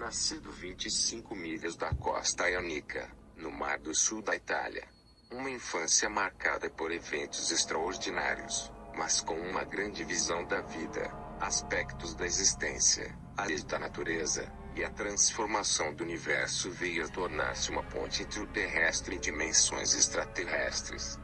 Nascido 25 milhas da costa ionica, no mar do sul da Itália. Uma infância marcada por eventos extraordinários, mas com uma grande visão da vida, aspectos da existência, a lei da natureza, e a transformação do universo veio a tornar-se uma ponte entre o terrestre e dimensões extraterrestres.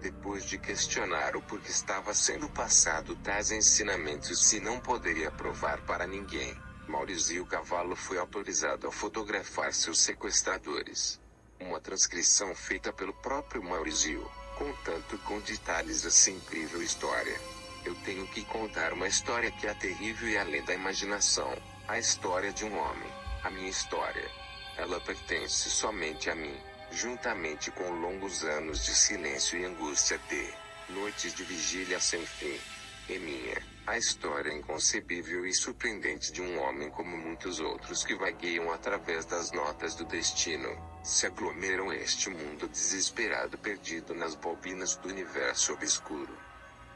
Depois de questionar o porquê estava sendo passado tais ensinamentos se não poderia provar para ninguém, Maurizio Cavallo foi autorizado a fotografar seus sequestradores. Uma transcrição feita pelo próprio Maurizio, contando com detalhes essa incrível história. Eu tenho que contar uma história que é terrível e além da imaginação, a história de um homem, a minha história. Ela pertence somente a mim, juntamente com longos anos de silêncio e angústia de noites de vigília sem fim. É minha, a história inconcebível e surpreendente de um homem como muitos outros que vagueiam através das notas do destino, se aglomeram a este mundo desesperado perdido nas bobinas do universo obscuro.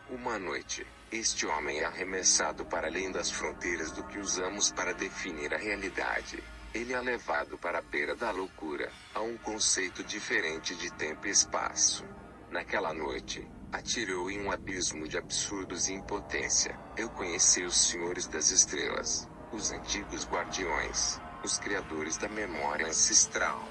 Uma noite, este homem é arremessado para além das fronteiras do que usamos para definir a realidade. Ele é levado para a beira da loucura, a um conceito diferente de tempo e espaço. Naquela noite, atirou em um abismo de absurdos e impotência. Eu conheci os senhores das estrelas, os antigos guardiões, os criadores da memória ancestral.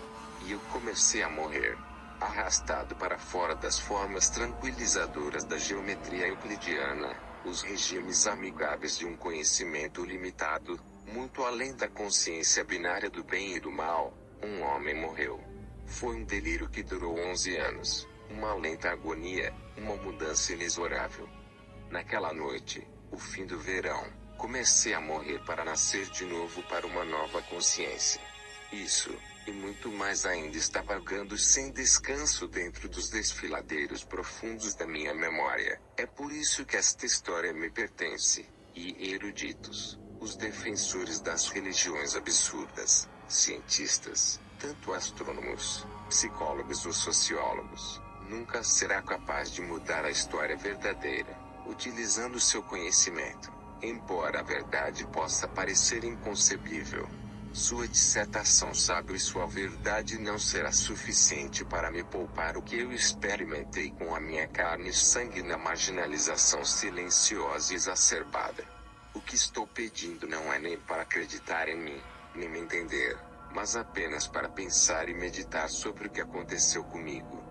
E eu comecei a morrer, arrastado para fora das formas tranquilizadoras da geometria euclidiana, os regimes amigáveis de um conhecimento limitado, muito além da consciência binária do bem e do mal. Um homem morreu. Foi um delírio que durou 11 anos, uma lenta agonia, uma mudança inexorável. Naquela noite, o fim do verão, comecei a morrer para nascer de novo para uma nova consciência. Isso, e muito mais ainda está vagando sem descanso dentro dos desfiladeiros profundos da minha memória. É por isso que esta história me pertence. E eruditos, os defensores das religiões absurdas, cientistas, tanto astrônomos, psicólogos ou sociólogos, nunca será capaz de mudar a história verdadeira, utilizando seu conhecimento, embora a verdade possa parecer inconcebível. Sua dissertação sábio e sua verdade não será suficiente para me poupar o que eu experimentei com a minha carne e sangue na marginalização silenciosa e exacerbada. O que estou pedindo não é nem para acreditar em mim, nem me entender, mas apenas para pensar e meditar sobre o que aconteceu comigo.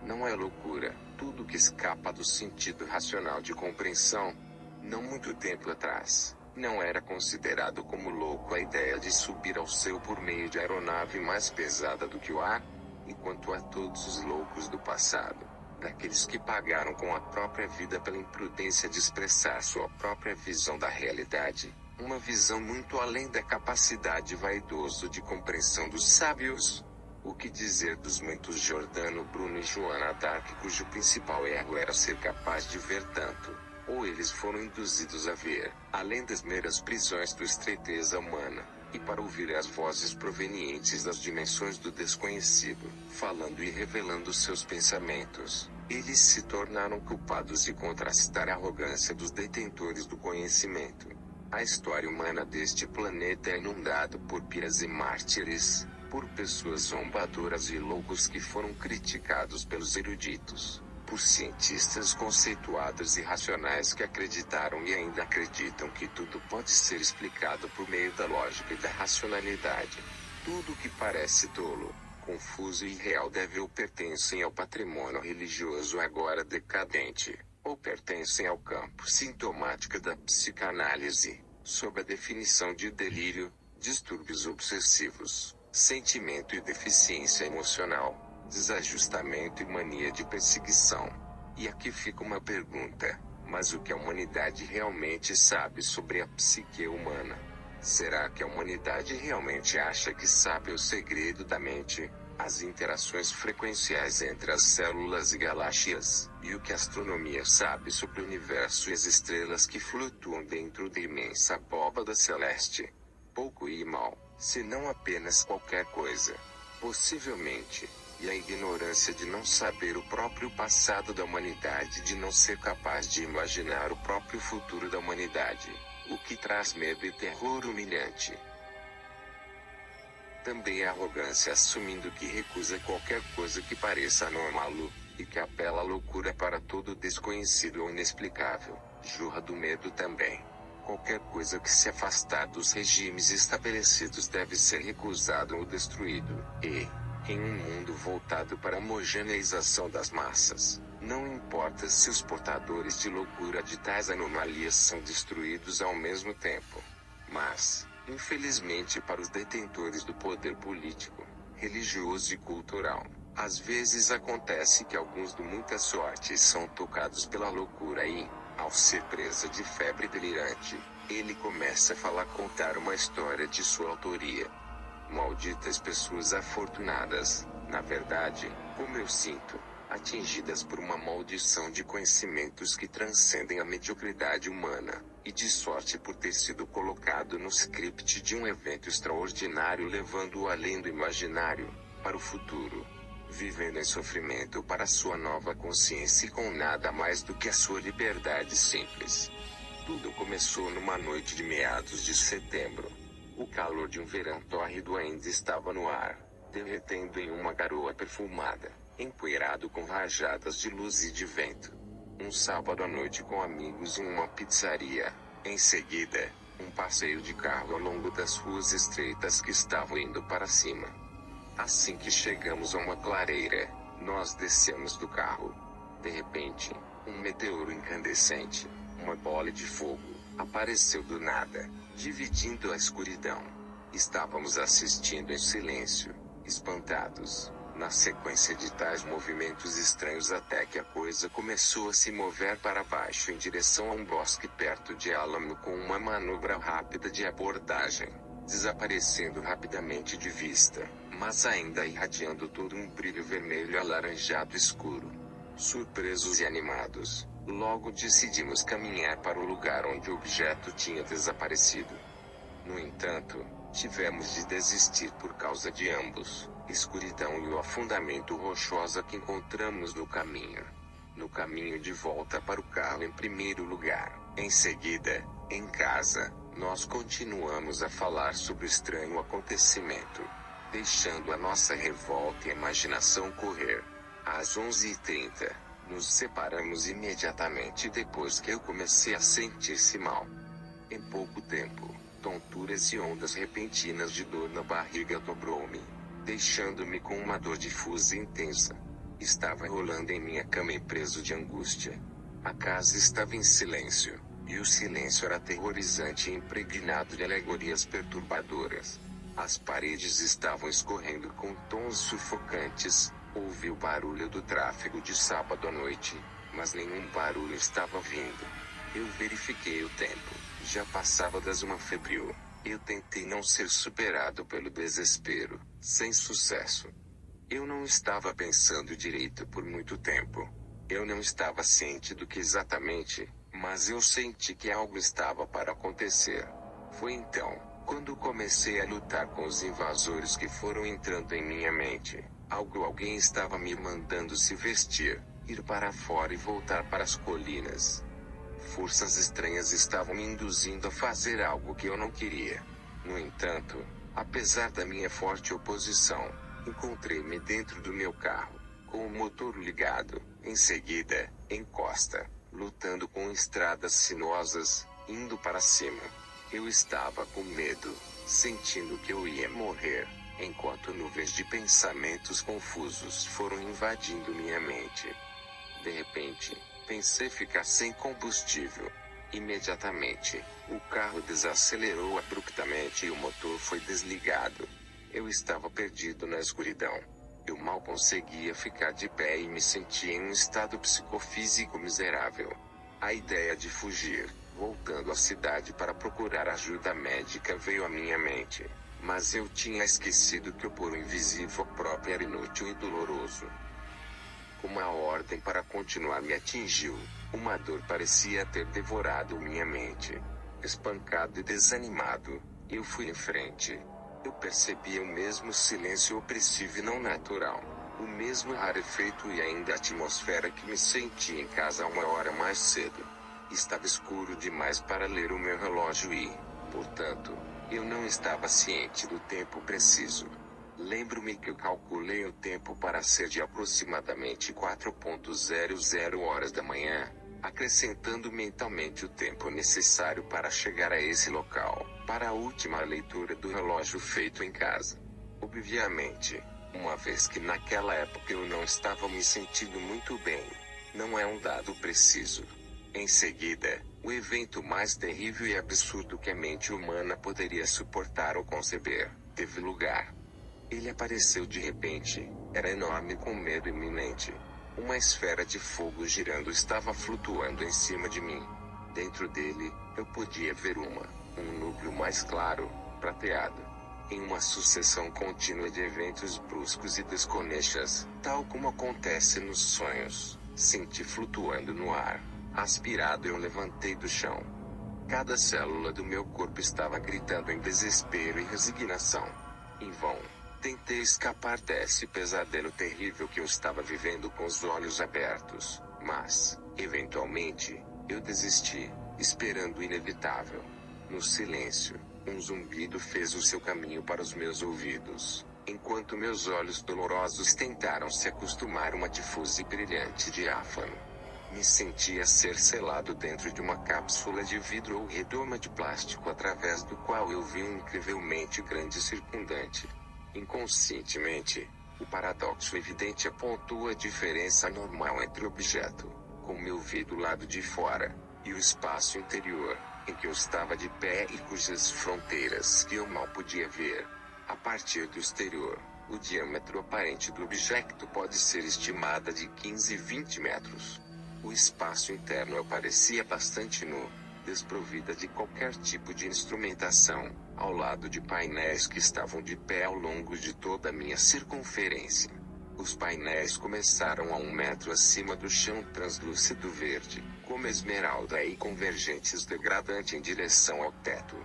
Não é loucura, tudo que escapa do sentido racional de compreensão. Não muito tempo atrás, não era considerado como louco a ideia de subir ao céu por meio de aeronave mais pesada do que o ar. Enquanto a todos os loucos do passado, daqueles que pagaram com a própria vida pela imprudência de expressar sua própria visão da realidade, uma visão muito além da capacidade vaidosa de compreensão dos sábios. O que dizer dos muitos Giordano Bruno e Joana d'Arc cujo principal erro era ser capaz de ver tanto, ou eles foram induzidos a ver, além das meras prisões da estreiteza humana, e para ouvir as vozes provenientes das dimensões do desconhecido, falando e revelando seus pensamentos, eles se tornaram culpados de contrastar a arrogância dos detentores do conhecimento. A história humana deste planeta é inundada por piras e mártires, por pessoas zombadoras e loucos que foram criticados pelos eruditos, por cientistas conceituados e racionais que acreditaram e ainda acreditam que tudo pode ser explicado por meio da lógica e da racionalidade. Tudo que parece tolo, confuso e irreal deve ou pertencem ao patrimônio religioso agora decadente, ou pertencem ao campo sintomático da psicanálise, sob a definição de delírio, distúrbios obsessivos, sentimento e deficiência emocional, desajustamento e mania de perseguição. E aqui fica uma pergunta: mas o que a humanidade realmente sabe sobre a psique humana? Será que a humanidade realmente acha que sabe o segredo da mente, as interações frequenciais entre as células e galáxias, e o que a astronomia sabe sobre o universo e as estrelas que flutuam dentro da imensa abóbada celeste? Pouco e mal, se não apenas qualquer coisa. Possivelmente, e a ignorância de não saber o próprio passado da humanidade, de não ser capaz de imaginar o próprio futuro da humanidade, o que traz medo e terror humilhante. Também a arrogância assumindo que recusa qualquer coisa que pareça anormal, e que apela à loucura para todo desconhecido ou inexplicável. Jorra do medo também. Qualquer coisa que se afastar dos regimes estabelecidos deve ser recusado ou destruído. E, em um mundo voltado para a homogeneização das massas, não importa se os portadores de loucura de tais anomalias são destruídos ao mesmo tempo. Mas, infelizmente para os detentores do poder político, religioso e cultural, às vezes acontece que alguns de muita sorte são tocados pela loucura e, ao ser presa de febre delirante, ele começa a contar uma história de sua autoria. Malditas pessoas afortunadas, na verdade, como eu sinto, atingidas por uma maldição de conhecimentos que transcendem a mediocridade humana, e de sorte por ter sido colocado no script de um evento extraordinário levando-o além do imaginário, para o futuro. Vivendo em sofrimento para sua nova consciência e com nada mais do que a sua liberdade simples. Tudo começou numa noite de meados de setembro. O calor de um verão tórrido ainda estava no ar, derretendo em uma garoa perfumada, empoeirado com rajadas de luz e de vento. Um sábado à noite com amigos em uma pizzaria. Em seguida, um passeio de carro ao longo das ruas estreitas que estavam indo para cima. Assim que chegamos a uma clareira, nós descemos do carro. De repente, um meteoro incandescente, uma bola de fogo, apareceu do nada, dividindo a escuridão. Estávamos assistindo em silêncio, espantados, na sequência de tais movimentos estranhos até que a coisa começou a se mover para baixo em direção a um bosque perto de Alamo com uma manobra rápida de abordagem, desaparecendo rapidamente de vista, mas ainda irradiando todo um brilho vermelho alaranjado escuro. Surpresos e animados, logo decidimos caminhar para o lugar onde o objeto tinha desaparecido. No entanto, tivemos de desistir por causa de ambos, escuridão e o afundamento rochosa que encontramos no caminho. No caminho de volta para o carro em primeiro lugar, em seguida, em casa, nós continuamos a falar sobre o estranho acontecimento, deixando a nossa revolta e imaginação correr. Às 11h30, nos separamos imediatamente depois que eu comecei a sentir-se mal. Em pouco tempo, tonturas e ondas repentinas de dor na barriga dobrou-me, deixando-me com uma dor difusa e intensa. Estava rolando em minha cama e preso de angústia. A casa estava em silêncio, e o silêncio era aterrorizante e impregnado de alegorias perturbadoras. As paredes estavam escorrendo com tons sufocantes. Ouvi o barulho do tráfego de sábado à noite, mas nenhum barulho estava vindo. Eu verifiquei o tempo, já passava das 1 febril. Eu tentei não ser superado pelo desespero, sem sucesso. Eu não estava pensando direito por muito tempo. Eu não estava ciente do que exatamente, mas eu senti que algo estava para acontecer. Foi então, quando comecei a lutar com os invasores que foram entrando em minha mente. Alguém estava me mandando se vestir, ir para fora e voltar para as colinas. Forças estranhas estavam me induzindo a fazer algo que eu não queria. No entanto, apesar da minha forte oposição, encontrei-me dentro do meu carro, com o motor ligado, em seguida, em costa, lutando com estradas sinuosas, indo para cima. Eu estava com medo, sentindo que eu ia morrer, enquanto nuvens de pensamentos confusos foram invadindo minha mente. De repente, pensei ficar sem combustível. Imediatamente, o carro desacelerou abruptamente e o motor foi desligado. Eu estava perdido na escuridão. Eu mal conseguia ficar de pé e me sentia em um estado psicofísico miserável. A ideia de fugir, voltando à cidade para procurar ajuda médica veio à minha mente. Mas eu tinha esquecido que o poro invisível próprio era inútil e doloroso. Uma ordem para continuar me atingiu. Uma dor parecia ter devorado minha mente. Espancado e desanimado, eu fui em frente. Eu percebia o mesmo silêncio opressivo e não natural. O mesmo rarefeito e ainda a atmosfera que me senti em casa 1 hora mais cedo. Estava escuro demais para ler o meu relógio e, portanto, Eu não estava ciente do tempo preciso. Lembro-me que eu calculei o tempo para ser de aproximadamente 4:00 horas da manhã, acrescentando mentalmente o tempo necessário para chegar a esse local, para a última leitura do relógio feito em casa. Obviamente, uma vez que naquela época eu não estava me sentindo muito bem, não é um dado preciso. Em seguida, o evento mais terrível e absurdo que a mente humana poderia suportar ou conceber, teve lugar. Ele apareceu de repente, era enorme com medo iminente. Uma esfera de fogo girando estava flutuando em cima de mim. Dentro dele, eu podia ver um núcleo mais claro, prateado. Em uma sucessão contínua de eventos bruscos e desconexas, tal como acontece nos sonhos, senti flutuando no ar. Aspirado, eu levantei do chão. Cada célula do meu corpo estava gritando em desespero e resignação. Em vão, tentei escapar desse pesadelo terrível que eu estava vivendo com os olhos abertos, mas, eventualmente, eu desisti, esperando o inevitável. No silêncio, um zumbido fez o seu caminho para os meus ouvidos, enquanto meus olhos dolorosos tentaram se acostumar a uma difusa e brilhante diáfano. Me sentia ser selado dentro de uma cápsula de vidro ou redoma de plástico através do qual eu vi um incrivelmente grande circundante. Inconscientemente, o paradoxo evidente apontou a diferença normal entre o objeto, como eu vi do lado de fora, e o espaço interior, em que eu estava de pé e cujas fronteiras que eu mal podia ver. A partir do exterior, o diâmetro aparente do objeto pode ser estimada de 15 a 20 metros. O espaço interno eu parecia bastante nu, desprovida de qualquer tipo de instrumentação, ao lado de painéis que estavam de pé ao longo de toda a minha circunferência. Os painéis começaram a 1 metro acima do chão translúcido verde, como esmeralda e convergentes degradante em direção ao teto.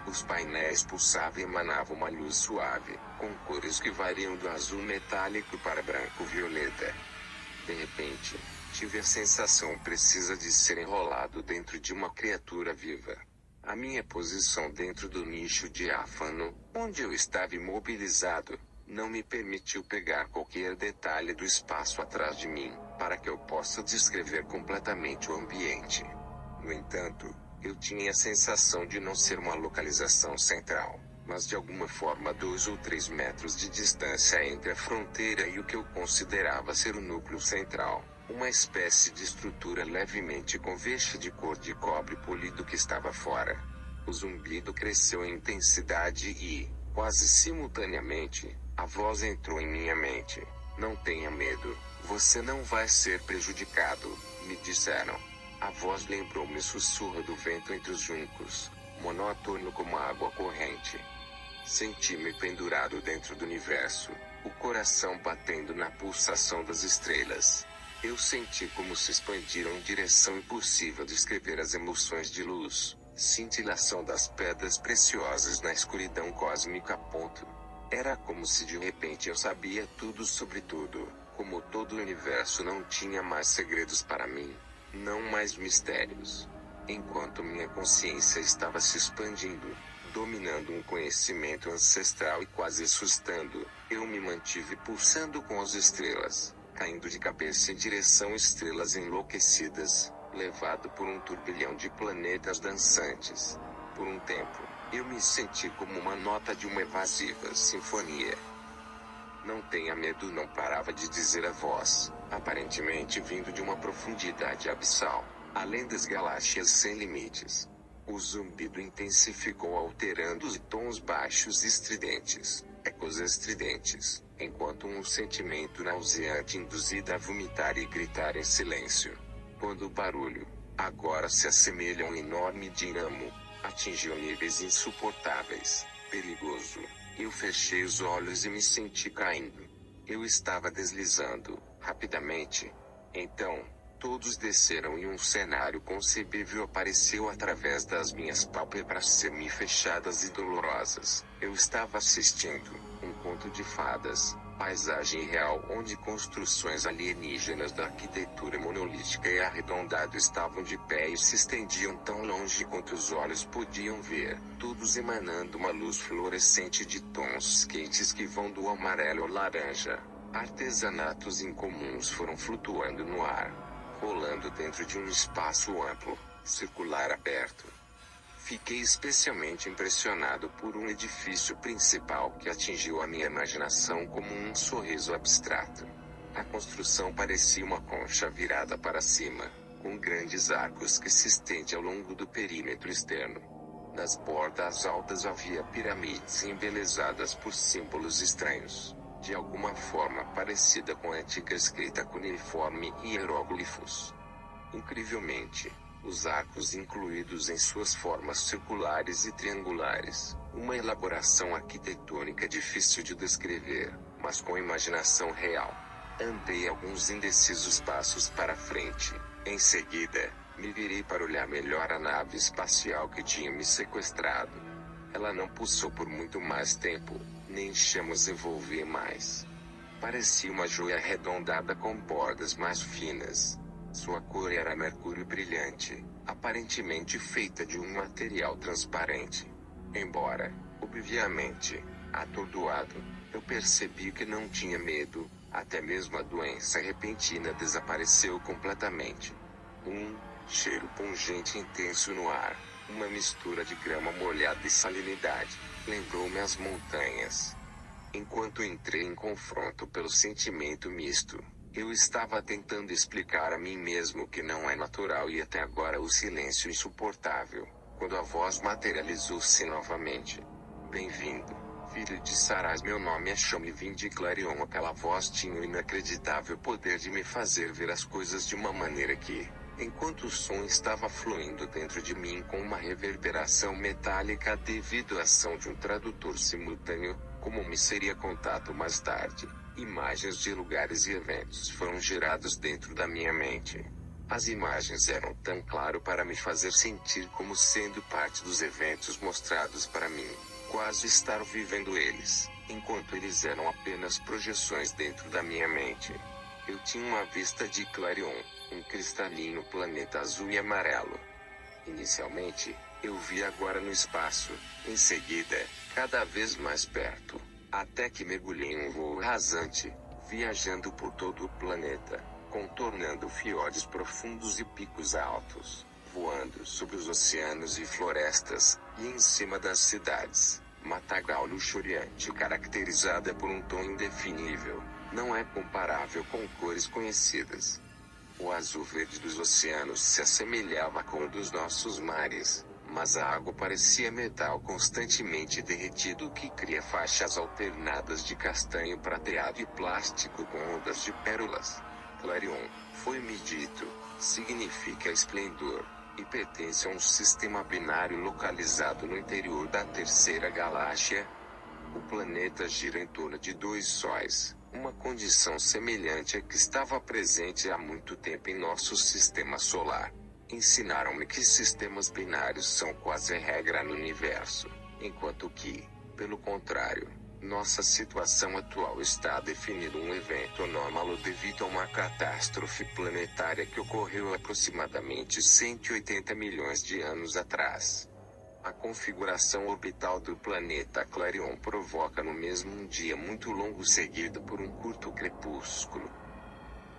Os painéis pulsavam e emanavam uma luz suave, com cores que variam do azul metálico para branco-violeta. De repente, tive a sensação precisa de ser enrolado dentro de uma criatura viva. A minha posição dentro do nicho diáfano, onde eu estava imobilizado, não me permitiu pegar qualquer detalhe do espaço atrás de mim, para que eu possa descrever completamente o ambiente. No entanto, eu tinha a sensação de não ser uma localização central, mas de alguma forma 2 ou 3 metros de distância entre a fronteira e o que eu considerava ser o núcleo central. Uma espécie de estrutura levemente convexa de cor de cobre polido que estava fora. O zumbido cresceu em intensidade e, quase simultaneamente, a voz entrou em minha mente. Não tenha medo, você não vai ser prejudicado, me disseram. A voz lembrou-me o sussurro do vento entre os juncos, monótono como a água corrente. Senti-me pendurado dentro do universo, o coração batendo na pulsação das estrelas. Eu senti como se expandiram em direção impossível de descrever as emoções de luz, cintilação das pedras preciosas na escuridão cósmica. Era como se de repente eu sabia tudo sobre tudo, como todo o universo não tinha mais segredos para mim, não mais mistérios. Enquanto minha consciência estava se expandindo, dominando um conhecimento ancestral e quase assustando, eu me mantive pulsando com as estrelas, caindo de cabeça em direção às estrelas enlouquecidas, levado por um turbilhão de planetas dançantes. Por um tempo, eu me senti como uma nota de uma evasiva sinfonia. Não tenha medo, não parava de dizer a voz, aparentemente vindo de uma profundidade abissal, além das galáxias sem limites. O zumbido intensificou, alterando os tons baixos e estridentes, ecos estridentes, enquanto um sentimento nauseante induzia a vomitar e gritar em silêncio. Quando o barulho, agora se assemelha a um enorme dinamo, atingiu níveis insuportáveis, perigoso, eu fechei os olhos e me senti caindo. Eu estava deslizando, rapidamente. Então, todos desceram e um cenário concebível apareceu através das minhas pálpebras semi-fechadas e dolorosas. Eu estava assistindo um conto de fadas. Paisagem real onde construções alienígenas da arquitetura monolítica e arredondada estavam de pé e se estendiam tão longe quanto os olhos podiam ver, todos emanando uma luz fluorescente de tons quentes que vão do amarelo ao laranja. Artesanatos incomuns foram flutuando no ar, rolando dentro de um espaço amplo, circular aberto. Fiquei especialmente impressionado por um edifício principal que atingiu a minha imaginação como um sorriso abstrato. A construção parecia uma concha virada para cima, com grandes arcos que se estendem ao longo do perímetro externo. Nas bordas altas havia pirâmides embelezadas por símbolos estranhos, de alguma forma parecida com a antiga escrita cuneiforme e hieróglifos. Incrivelmente, os arcos incluídos em suas formas circulares e triangulares, uma elaboração arquitetônica difícil de descrever, mas com imaginação real. Andei alguns indecisos passos para frente. Em seguida, me virei para olhar melhor a nave espacial que tinha me sequestrado. Ela não pulsou por muito mais tempo, nem chamas envolver mais. Parecia uma joia arredondada com bordas mais finas. Sua cor era mercúrio brilhante, aparentemente feita de um material transparente. Embora, obviamente, atordoado, eu percebi que não tinha medo, até mesmo a doença repentina desapareceu completamente. Um cheiro pungente intenso no ar, uma mistura de grama molhada e salinidade, lembrou-me as montanhas. Enquanto entrei em confronto pelo sentimento misto, eu estava tentando explicar a mim mesmo que não é natural e até agora o silêncio insuportável, quando a voz materializou-se novamente. Bem-vindo, filho de Saraz. Meu nome é Chame-Vim de Clarion. Aquela voz tinha o inacreditável poder de me fazer ver as coisas de uma maneira que, enquanto o som estava fluindo dentro de mim com uma reverberação metálica devido à ação de um tradutor simultâneo, como me seria contado mais tarde, imagens de lugares e eventos foram gerados dentro da minha mente. As imagens eram tão claras para me fazer sentir como sendo parte dos eventos mostrados para mim, quase estar vivendo eles, enquanto eles eram apenas projeções dentro da minha mente. Eu tinha uma vista de Clarion, um cristalino planeta azul e amarelo. Inicialmente, eu vi agora no espaço, em seguida, cada vez mais perto, até que mergulhei em um voo rasante, viajando por todo o planeta, contornando fiordes profundos e picos altos, voando sobre os oceanos e florestas, e em cima das cidades. Matagal luxuriante caracterizada por um tom indefinível, não é comparável com cores conhecidas. O azul verde dos oceanos se assemelhava com o dos nossos mares, mas a água parecia metal constantemente derretido, o que cria faixas alternadas de castanho prateado e plástico com ondas de pérolas. Clarion, foi-me dito, significa esplendor, e pertence a um sistema binário localizado no interior da terceira galáxia. O planeta gira em torno de 2 sóis, uma condição semelhante à que estava presente há muito tempo em nosso sistema solar. Ensinaram-me que sistemas binários são quase regra no universo, enquanto que, pelo contrário, nossa situação atual está definindo um evento anômalo devido a uma catástrofe planetária que ocorreu aproximadamente 180 milhões de anos atrás. A configuração orbital do planeta Clarion provoca no mesmo um dia muito longo seguido por um curto crepúsculo.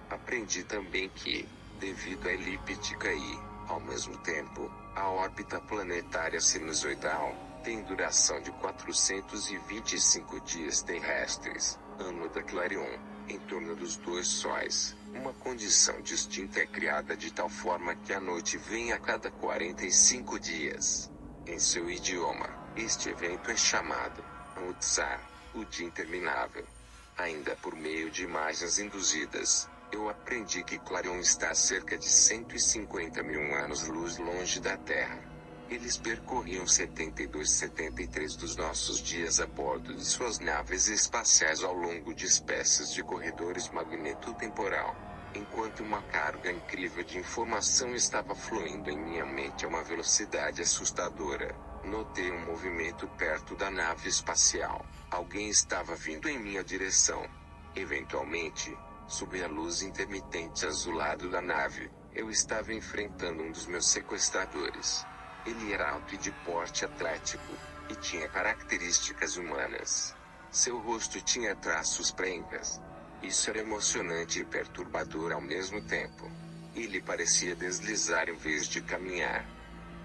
Aprendi também que, devido à elíptica e, ao mesmo tempo, a órbita planetária sinusoidal, tem duração de 425 dias terrestres, ano da Clarion, em torno dos 2 sóis. Uma condição distinta é criada de tal forma que a noite vem a cada 45 dias. Em seu idioma, este evento é chamado Utsar, o dia interminável. Ainda por meio de imagens induzidas, eu aprendi que Clarion está a cerca de 150 mil anos-luz longe da Terra. Eles percorriam 73 dos nossos dias a bordo de suas naves espaciais ao longo de espécies de corredores magnetotemporal. Enquanto uma carga incrível de informação estava fluindo em minha mente a uma velocidade assustadora, notei um movimento perto da nave espacial. Alguém estava vindo em minha direção. Eventualmente, sob a luz intermitente azulado da nave, eu estava enfrentando um dos meus sequestradores. Ele era alto e de porte atlético, e tinha características humanas. Seu rosto tinha traços prencas. Isso era emocionante e perturbador ao mesmo tempo. Ele parecia deslizar em vez de caminhar.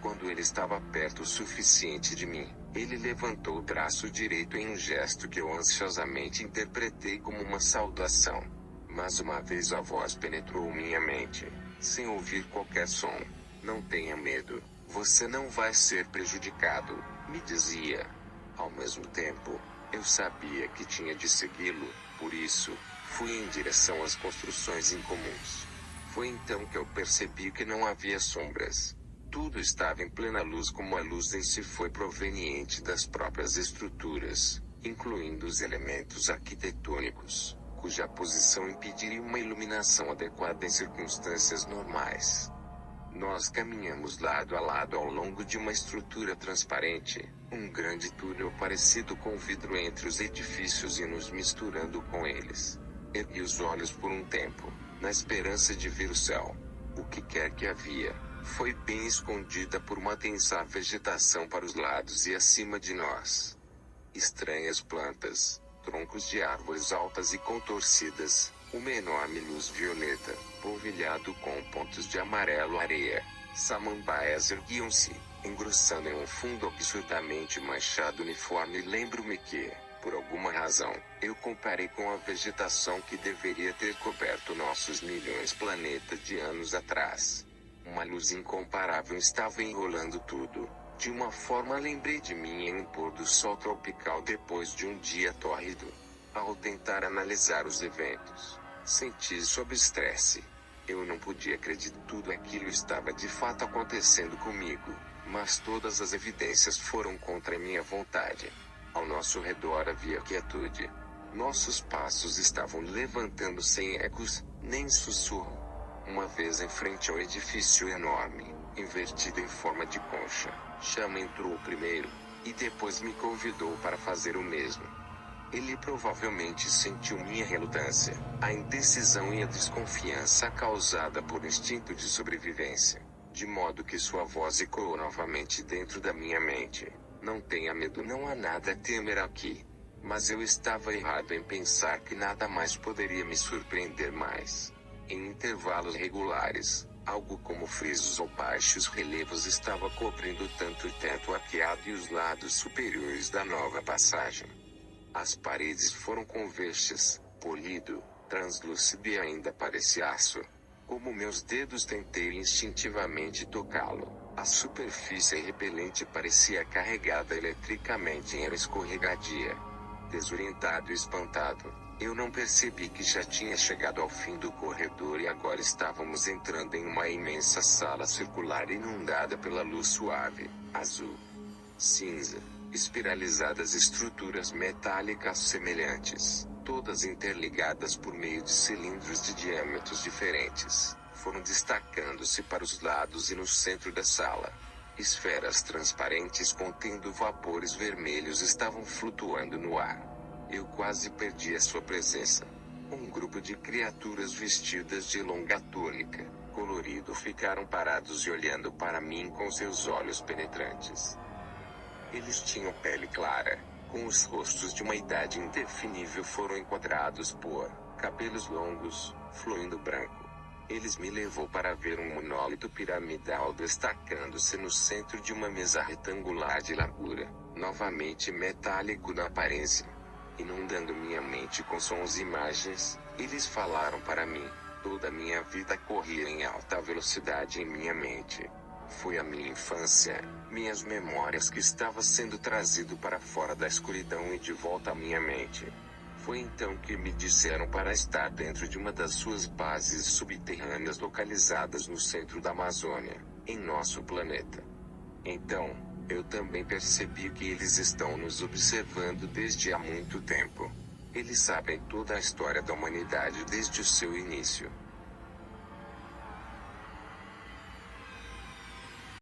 Quando ele estava perto o suficiente de mim, ele levantou o braço direito em um gesto que eu ansiosamente interpretei como uma saudação. Mas uma vez a voz penetrou minha mente, sem ouvir qualquer som. Não tenha medo, você não vai ser prejudicado, me dizia. Ao mesmo tempo, eu sabia que tinha de segui-lo, por isso, fui em direção às construções incomuns. Foi então que eu percebi que não havia sombras. Tudo estava em plena luz, como a luz em si foi proveniente das próprias estruturas, incluindo os elementos arquitetônicos, cuja posição impediria uma iluminação adequada em circunstâncias normais. Nós caminhamos lado a lado ao longo de uma estrutura transparente, um grande túnel parecido com vidro entre os edifícios e nos misturando com eles. Ergui os olhos por um tempo, na esperança de ver o céu. O que quer que havia, foi bem escondida por uma densa vegetação para os lados e acima de nós. Estranhas plantas, troncos de árvores altas e contorcidas, uma enorme luz violeta, polvilhado com pontos de amarelo areia. Samambaias erguiam-se, engrossando em um fundo absurdamente manchado uniforme. Lembro-me que, por alguma razão, eu comparei com a vegetação que deveria ter coberto nossos milhões de planetas de anos atrás. Uma luz incomparável estava enrolando tudo. De uma forma lembrei de mim em um pôr do sol tropical depois de um dia tórrido. Ao tentar analisar os eventos, senti sob estresse. Eu não podia acreditar que tudo aquilo estava de fato acontecendo comigo, mas todas as evidências foram contra minha vontade. Ao nosso redor havia quietude. Nossos passos estavam levantando sem ecos, nem sussurro. Uma vez em frente ao edifício enorme, invertido em forma de concha, Chama entrou primeiro, e depois me convidou para fazer o mesmo. Ele provavelmente sentiu minha relutância, a indecisão e a desconfiança causada por instinto de sobrevivência, de modo que sua voz ecoou novamente dentro da minha mente. Não tenha medo, não há nada a temer aqui. Mas eu estava errado em pensar que nada mais poderia me surpreender mais. Em intervalos regulares, algo como frisos ou baixos relevos estava cobrindo tanto o teto arqueado e os lados superiores da nova passagem. As paredes foram convexas, polido, translúcido e ainda parecia aço. Como meus dedos tentei instintivamente tocá-lo, a superfície repelente parecia carregada eletricamente em era escorregadia. Desorientado e espantado, eu não percebi que já tinha chegado ao fim do corredor e agora estávamos entrando em uma imensa sala circular inundada pela luz suave, azul, cinza, espiralizadas estruturas metálicas semelhantes, todas interligadas por meio de cilindros de diâmetros diferentes, foram destacando-se para os lados e no centro da sala. Esferas transparentes contendo vapores vermelhos estavam flutuando no ar. Eu quase perdi a sua presença. Um grupo de criaturas vestidas de longa túnica, colorido, ficaram parados e olhando para mim com seus olhos penetrantes. Eles tinham pele clara, com os rostos de uma idade indefinível, foram enquadrados por cabelos longos, fluindo branco. Eles me levou para ver um monólito piramidal destacando-se no centro de uma mesa retangular de largura, novamente metálico na aparência. Inundando minha mente com sons e imagens, eles falaram para mim. Toda a minha vida corria em alta velocidade em minha mente. Foi a minha infância, minhas memórias que estava sendo trazido para fora da escuridão e de volta à minha mente. Foi então que me disseram para estar dentro de uma das suas bases subterrâneas localizadas no centro da Amazônia, em nosso planeta. Então, eu também percebi que eles estão nos observando desde há muito tempo. Eles sabem toda a história da humanidade desde o seu início.